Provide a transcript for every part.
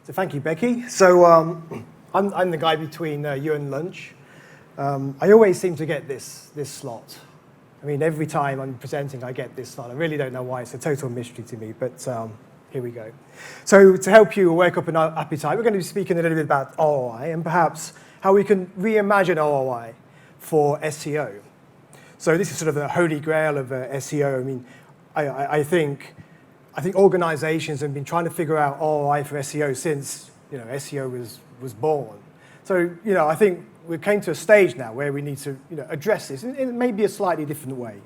So thank you, Becky. So I'm the guy between you and lunch. I always seem to get this slot. I mean, every time I'm presenting, I get this slot. I really don't know why. It's a total mystery to me, but here we go. So to help you wake up an appetite, we're going to be speaking a little bit about ROI and perhaps how we can reimagine ROI for SEO. So this is sort of the holy grail of SEO. I mean, I think organizations have been trying to figure out ROI for SEO since SEO was born. So I think we came to a stage now where we need to address this in maybe a slightly different way.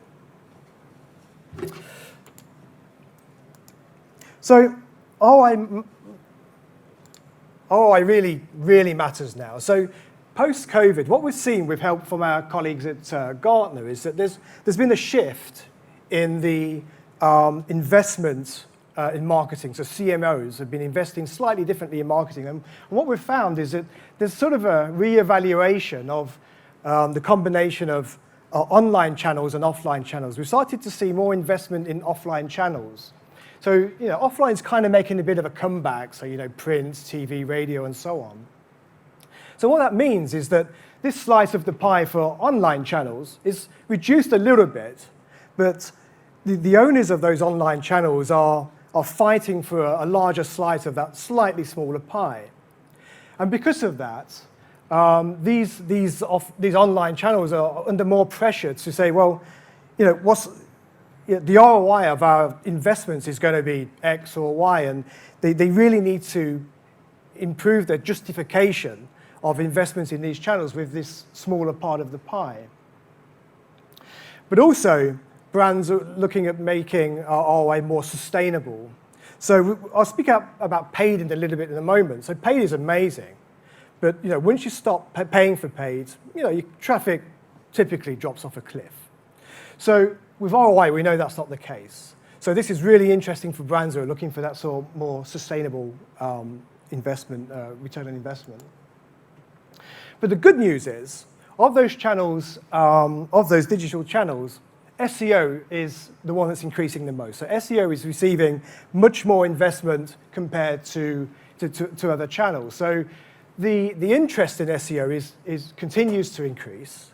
So ROI really matters now. So post-COVID, what we've seen with help from our colleagues at Gartner is that there's been a shift in the investment in marketing. So CMOs have been investing slightly differently in marketing. And what we've found is that there's sort of a reevaluation of the combination of online channels and offline channels. We've started to see more investment in offline channels. So offline is kind of making a bit of a comeback. So print, TV, radio, and so on. So what that means is that this slice of the pie for online channels is reduced a little bit, but the owners of those online channels are fighting for a larger slice of that slightly smaller pie. And because of that, these online channels are under more pressure to say, well, the ROI of our investments is going to be X or Y, and they really need to improve their justification of investments in these channels with this smaller part of the pie. But also, brands are looking at making ROI more sustainable. So I'll speak up about paid in a little bit in a moment. So paid is amazing, but once you stop paying for paid, your traffic typically drops off a cliff. So with ROI, we know that's not the case. So this is really interesting for brands who are looking for that sort of more sustainable investment, return on investment. But the good news is, of those channels, of those digital channels, SEO is the one that's increasing the most. So SEO is receiving much more investment compared to other channels. So the interest in SEO continues to increase.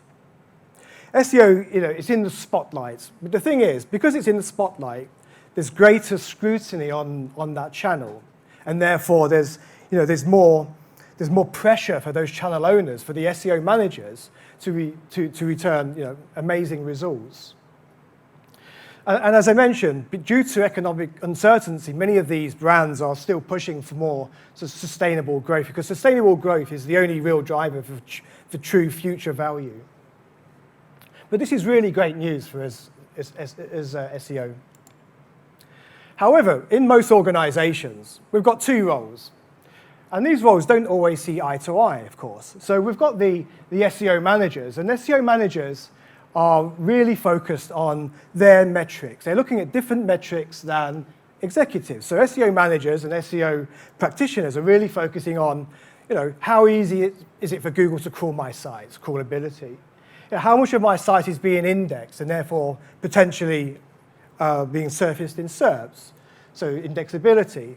SEO, it's in the spotlight. But the thing is, because it's in the spotlight, there's greater scrutiny on that channel, and therefore there's more pressure for those channel owners, for the SEO managers, to return amazing results. And as I mentioned, due to economic uncertainty, many of these brands are still pushing for more sustainable growth, because sustainable growth is the only real driver for true future value. But this is really great news for us as SEO. However, in most organizations, we've got two roles. And these roles don't always see eye to eye, of course. So we've got the SEO managers, and SEO managers are really focused on their metrics. They're looking at different metrics than executives. So SEO managers and SEO practitioners are really focusing on, how easy is it for Google to crawl my site, crawlability. How much of my site is being indexed and therefore potentially being surfaced in SERPs, so indexability.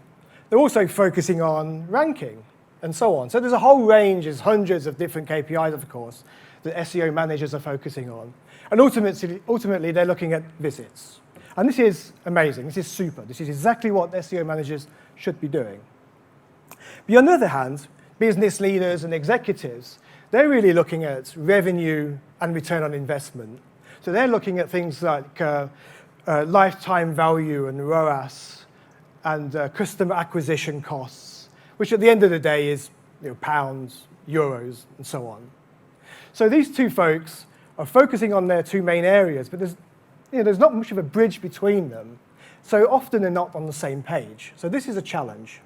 They're also focusing on ranking and so on. So there's a whole range, there's hundreds of different KPIs, of course, that SEO managers are focusing on. And ultimately, they're looking at visits. And this is amazing. This is super. This is exactly what SEO managers should be doing. But on the other hand, business leaders and executives, they're really looking at revenue and return on investment. So they're looking at things like lifetime value and ROAS and customer acquisition costs, which at the end of the day is pounds, euros, and so on. So these two folks are focusing on their two main areas, but there's not much of a bridge between them. So often they're not on the same page. So this is a challenge.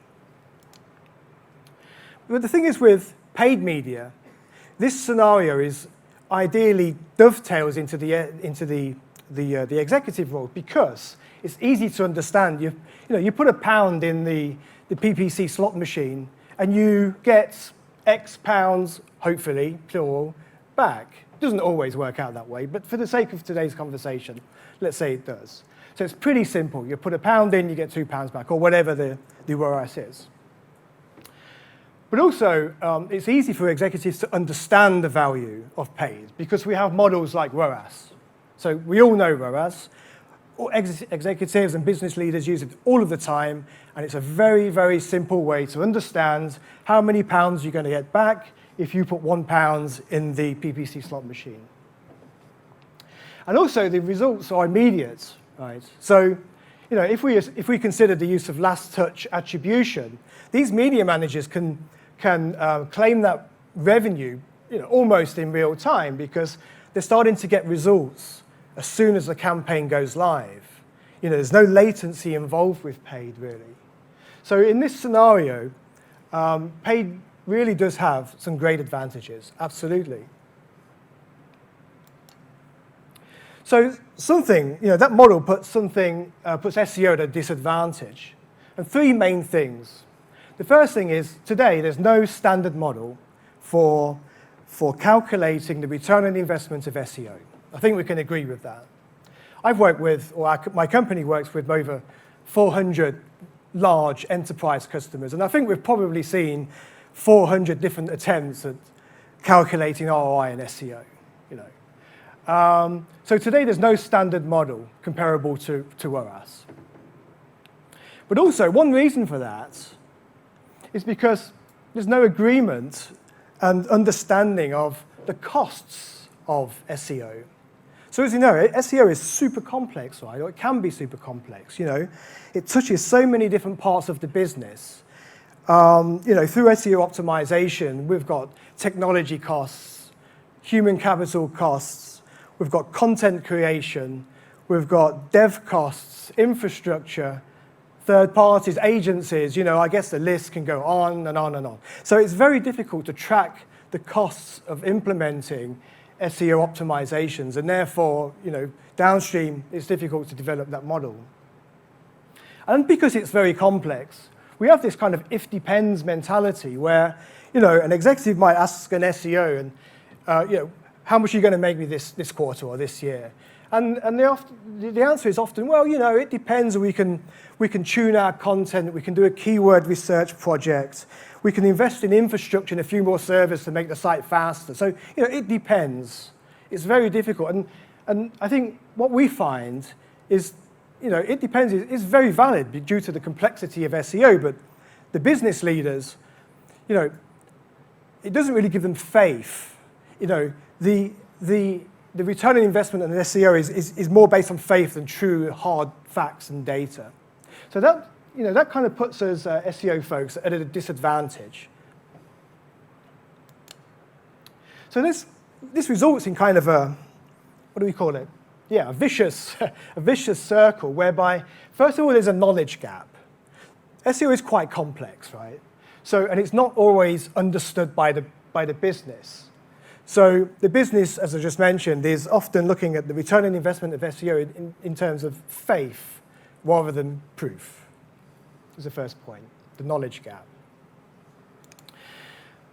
But the thing is with paid media, this scenario is ideally dovetails into the executive role, because it's easy to understand. You put £1 in the PPC slot machine, and you get X pounds, hopefully, plural, back. It doesn't always work out that way, but for the sake of today's conversation, let's say it does. So it's pretty simple. You put £1 in, you get £2 back, or whatever the ROAS is. But also, it's easy for executives to understand the value of paid because we have models like ROAS. So we all know ROAS. Executives and business leaders use it all of the time, and it's a very, very simple way to understand how many pounds you're going to get back if you put £1 in the PPC slot machine. And also, the results are immediate, right? So, if we consider the use of last touch attribution, these media managers can claim that revenue, almost in real time because they're starting to get results as soon as the campaign goes live. There's no latency involved with paid, really. So in this scenario, paid really does have some great advantages, absolutely. So that model puts SEO at a disadvantage. And three main things. The first thing is, today, there's no standard model for calculating the return on investment of SEO. I think we can agree with that. I've worked with, or my company works with over 400 large enterprise customers, and I think we've probably seen 400 different attempts at calculating ROI in SEO. So today there's no standard model comparable to ROAS. But also, one reason for that is because there's no agreement and understanding of the costs of SEO. So as you know, SEO is super complex, right? Or it can be super complex, It touches so many different parts of the business. Through SEO optimization, we've got technology costs, human capital costs, we've got content creation, we've got dev costs, infrastructure, third parties, agencies, I guess the list can go on and on and on. So it's very difficult to track the costs of implementing SEO optimizations, and therefore, downstream, it's difficult to develop that model. And because it's very complex, we have this kind of if-depends mentality where, an executive might ask an SEO, and, how much are you going to make me this quarter or this year? And the answer is often, well, it depends. We can tune our content. We can do a keyword research project. We can invest in infrastructure and a few more servers to make the site faster. So, it depends. It's very difficult. And I think what we find is, it depends. It's very valid due to the complexity of SEO, but the business leaders, it doesn't really give them faith. The return on investment in SEO is more based on faith than true hard facts and data. So that kind of puts us SEO folks at a disadvantage. So this results in kind of a, what do we call it? Yeah, a vicious circle whereby, first of all, there's a knowledge gap. SEO is quite complex, right? So, and it's not always understood by the business. So the business, as I just mentioned, is often looking at the return on investment of SEO in terms of faith rather than proof. Is the first point, the knowledge gap.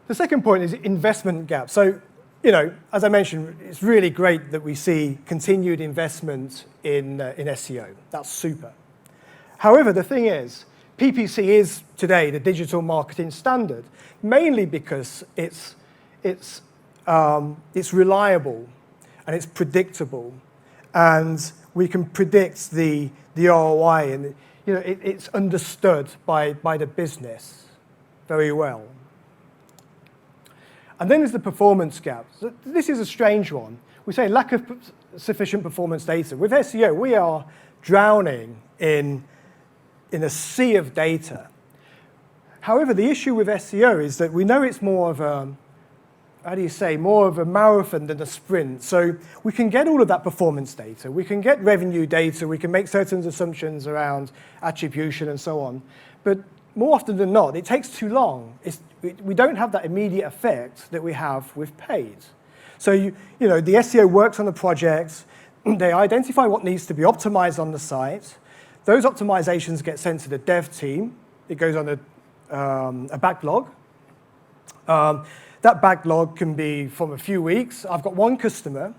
The second point is investment gap. So, as I mentioned, it's really great that we see continued investment in SEO. That's super. However, the thing is, PPC is today the digital marketing standard, mainly because it's reliable and it's predictable, and we can predict the ROI, and it's understood by the business very well. And then there's the performance gap. So this is a strange one. We say lack of sufficient performance data. With SEO, we are drowning in a sea of data. However, the issue with SEO is that we know it's more of a, more of a marathon than a sprint. So we can get all of that performance data. We can get revenue data. We can make certain assumptions around attribution and so on. But more often than not, it takes too long. We don't have that immediate effect that we have with paid. So the SEO works on the project. They identify what needs to be optimized on the site. Those optimizations get sent to the dev team. It goes on a backlog. That backlog can be from a few weeks. I've got one customer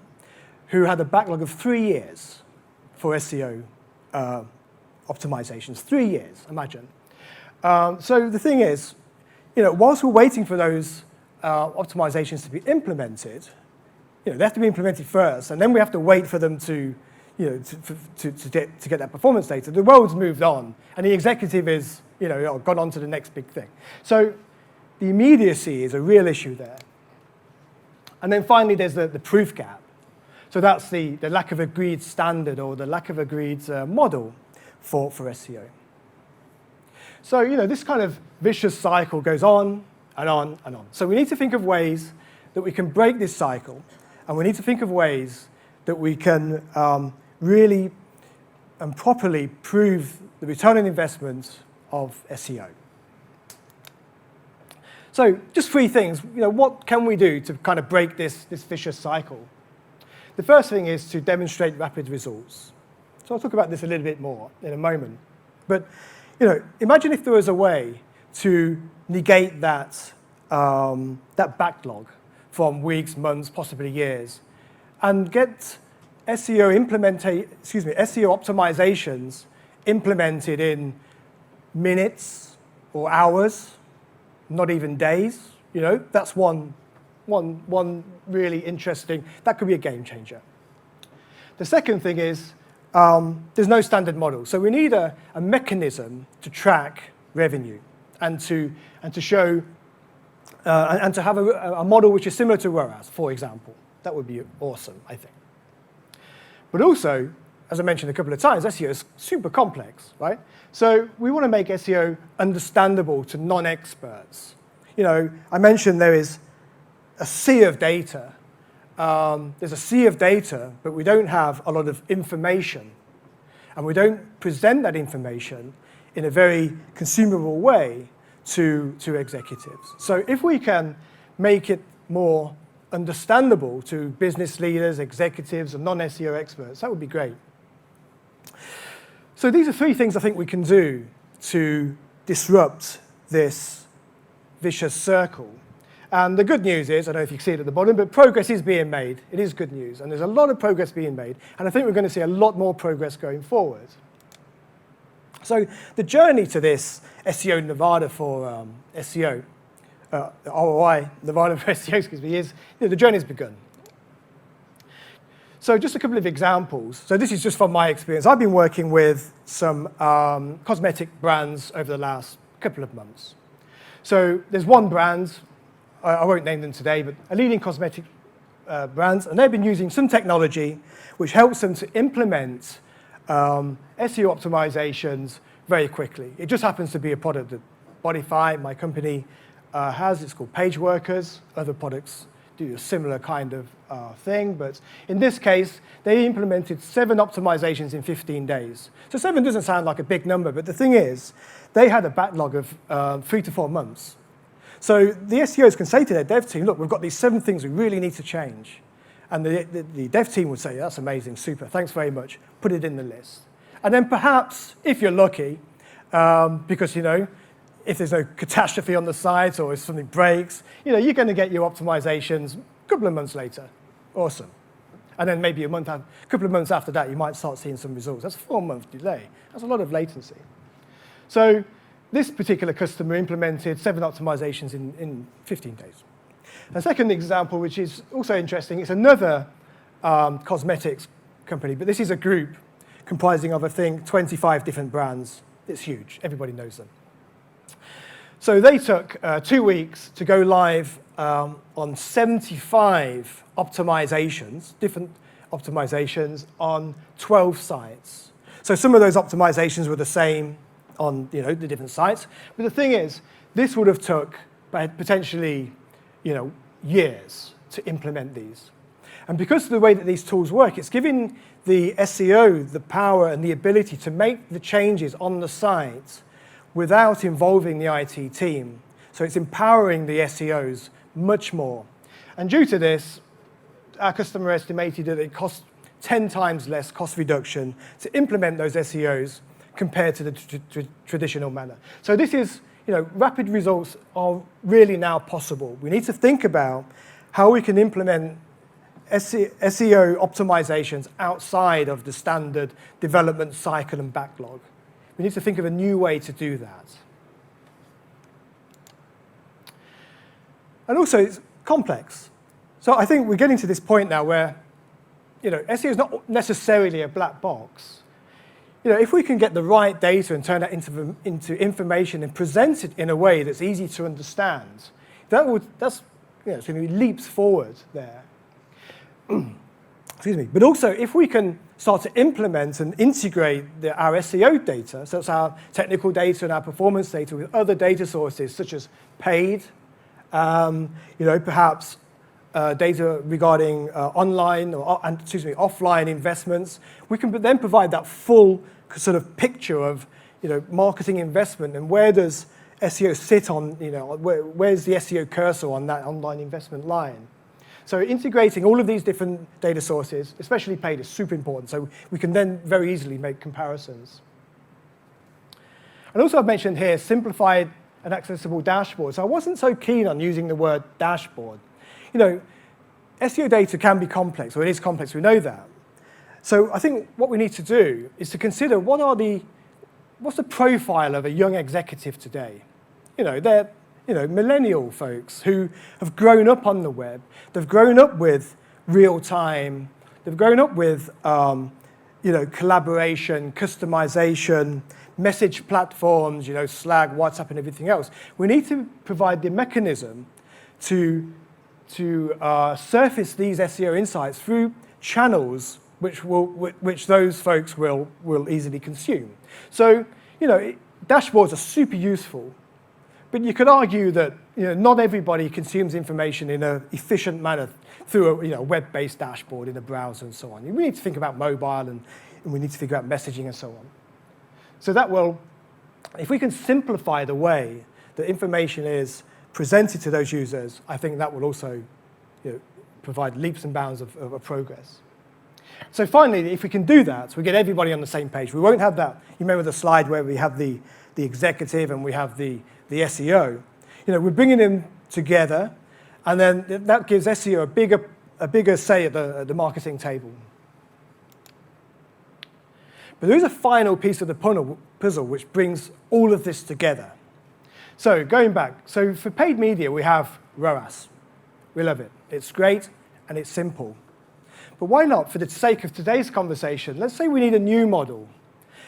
who had a backlog of 3 years for SEO optimizations. 3 years, imagine. So the thing is, whilst we're waiting for those optimizations to be implemented, they have to be implemented first, and then we have to wait for them to get that performance data. The world's moved on, and the executive is, gone on to the next big thing. So the immediacy is a real issue there. And then finally, there's the proof gap. So that's the lack of agreed standard or the lack of agreed model for SEO. So, this kind of vicious cycle goes on and on and on. So we need to think of ways that we can break this cycle, and we need to think of ways that we can really and properly prove the return on investment of SEO. So just 3 things. What can we do to kind of break this vicious cycle? The first thing is to demonstrate rapid results. So I'll talk about this a little bit more in a moment. But imagine if there was a way to negate that backlog from weeks, months, possibly years, and get SEO optimizations implemented in minutes or hours, not even days. That's one really interesting. That could be a game changer. The second thing is there's no standard model, so we need a mechanism to track revenue and to show and to have a model which is similar to ROAS, for example. That would be awesome, I think. But also, as I mentioned a couple of times, SEO is super complex, right? So we want to make SEO understandable to non-experts. I mentioned there is a sea of data. There's a sea of data, but we don't have a lot of information. And we don't present that information in a very consumable way to executives. So if we can make it more understandable to business leaders, executives, and non-SEO experts, that would be great. So these are 3 things I think we can do to disrupt this vicious circle. And the good news is, I don't know if you can see it at the bottom, but progress is being made. It is good news, and there's a lot of progress being made, and I think we're going to see a lot more progress going forward. So the journey to this SEO Nevada for SEO, ROI Nevada for SEO, excuse me, is the journey's begun. So just a couple of examples. So this is just from my experience. I've been working with some cosmetic brands over the last couple of months. So there's one brand, I won't name them today, but a leading cosmetic brands, and they've been using some technology which helps them to implement SEO optimizations very quickly. It just happens to be a product that Bodify, my company, has. It's called Page Workers. Other products do a similar kind of thing, but in this case, they implemented 7 optimizations in 15 days. So 7 doesn't sound like a big number, but the thing is, they had a backlog of 3 to 4 months. So the SEOs can say to their dev team, look, we've got these 7 things we really need to change. And the dev team would say, that's amazing, super, thanks very much, put it in the list. And then perhaps, if you're lucky, because, if there's no catastrophe on the site or if something breaks, you're going to get your optimizations a couple of months later. Awesome. And then maybe a couple of months after that, you might start seeing some results. That's a 4-month delay. That's a lot of latency. So this particular customer implemented 7 optimizations in 15 days. A second example, which is also interesting, it's another cosmetics company, but this is a group comprising of, I think, 25 different brands. It's huge. Everybody knows them. So they took 2 weeks to go live on 75 optimizations, different optimizations on 12 sites. So some of those optimizations were the same on the different sites. But the thing is, this would have took potentially years to implement these. And because of the way that these tools work, it's giving the SEO the power and the ability to make the changes on the site without involving the IT team. So it's empowering the SEOs much more. And due to this, our customer estimated that it cost 10 times less cost reduction to implement those SEOs compared to the traditional manner. So this is, rapid results are really now possible. We need to think about how we can implement SEO optimizations outside of the standard development cycle and backlog. We need to think of a new way to do that. And also, it's complex. So I think we're getting to this point now where, SEO is not necessarily a black box. If we can get the right data and turn that into information and present it in a way that's easy to understand, that's it's going to be leaps forward there. Excuse me. But also, if we can start to implement and integrate our SEO data, so that's our technical data and our performance data, with other data sources such as paid, perhaps data regarding offline investments, we can then provide that full sort of picture of marketing investment and where does SEO sit on, where's the SEO cursor on that online investment line. So integrating all of these different data sources, especially paid, is super important. So we can then very easily make comparisons. And also I've mentioned here simplified and accessible dashboard. So I wasn't so keen on using the word dashboard. SEO data can be complex, or it is complex, we know that. So I think what we need to do is to consider what's the profile of a young executive today? They're millennial folks who have grown up on the web. They've grown up with real time. They've grown up with collaboration, customization, message platforms, Slack, WhatsApp, and everything else. We need to provide the mechanism to surface these SEO insights through channels which those folks will easily consume. So, dashboards are super useful, but you could argue that not everybody consumes information in an efficient manner through a web-based dashboard in a browser and so on. We need to think about mobile and we need to figure out messaging and so on. So if we can simplify the way that information is presented to those users, I think that will also provide leaps and bounds of progress. So finally, if we can do that, we get everybody on the same page. We won't have that. You remember the slide where we have the executive and we have the SEO. We're bringing them together, and then that gives SEO a bigger say at the marketing table. But there is a final piece of the puzzle which brings all of this together. So going back, so for paid media, we have ROAS. We love it. It's great and it's simple. But why not, for the sake of today's conversation, let's say we need a new model.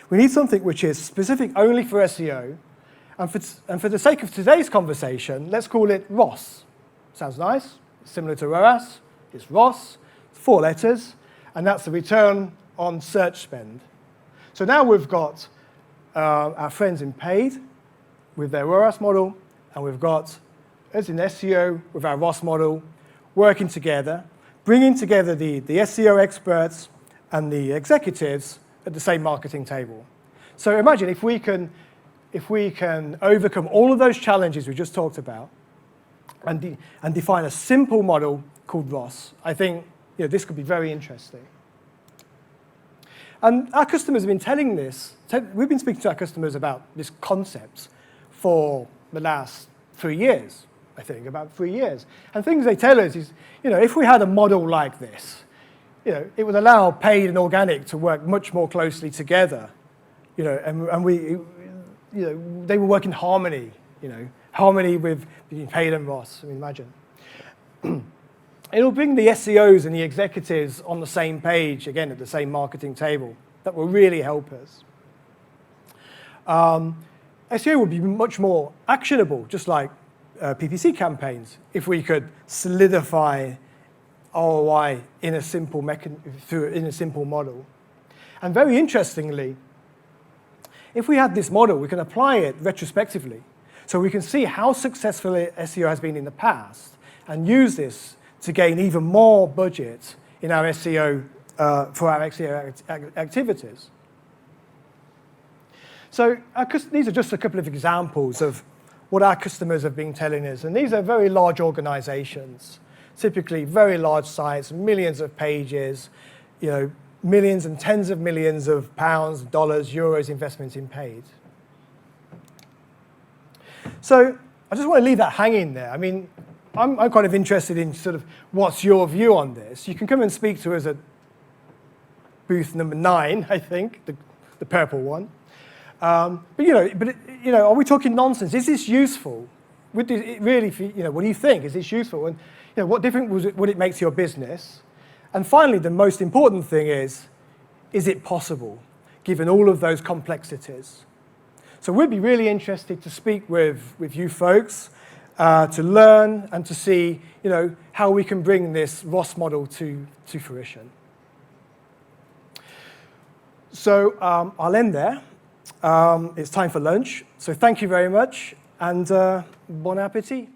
We need something which is specific only for SEO. And for the sake of today's conversation, let's call it ROS. Sounds nice. It's similar to ROAS. It's ROS, 4 letters, and that's the return on search spend. So now we've got our friends in paid with their ROAS model, and we've got us in SEO with our ROS model working together, bringing together the SEO experts and the executives at the same marketing table. So imagine if we can overcome all of those challenges we just talked about and define a simple model called ROS. I think this could be very interesting. And our customers have been telling this. We've been speaking to our customers about this concept for the last 3 years, I think, about 3 years. And things they tell us is, if we had a model like this, it would allow paid and organic to work much more closely together, and they will work in harmony, harmony with paid and ROS, imagine. It'll bring the SEOs and the executives on the same page, again, at the same marketing table. That will really help us. SEO would be much more actionable, just like PPC campaigns, if we could solidify ROI in a simple model. And very interestingly, if we had this model, we can apply it retrospectively. So we can see how successful SEO has been in the past and use this to gain even more budget in our SEO, for our SEO activities. So these are just a couple of examples of what our customers have been telling us. And these are very large organizations, typically very large sites, millions of pages, millions and tens of millions of pounds, dollars, euros investments in paid. So I just want to leave that hanging there. I'm kind of interested in sort of what's your view on this. You can come and speak to us at booth number 9, I think, the purple one. Are we talking nonsense? Is this useful? what do you think? Is this useful? And what difference would it make to your business? And finally, the most important thing is it possible, given all of those complexities? So we'd be really interested to speak with you folks, to learn and to see how we can bring this ROS model to fruition. So I'll end there. It's time for lunch. So thank you very much, and bon appétit.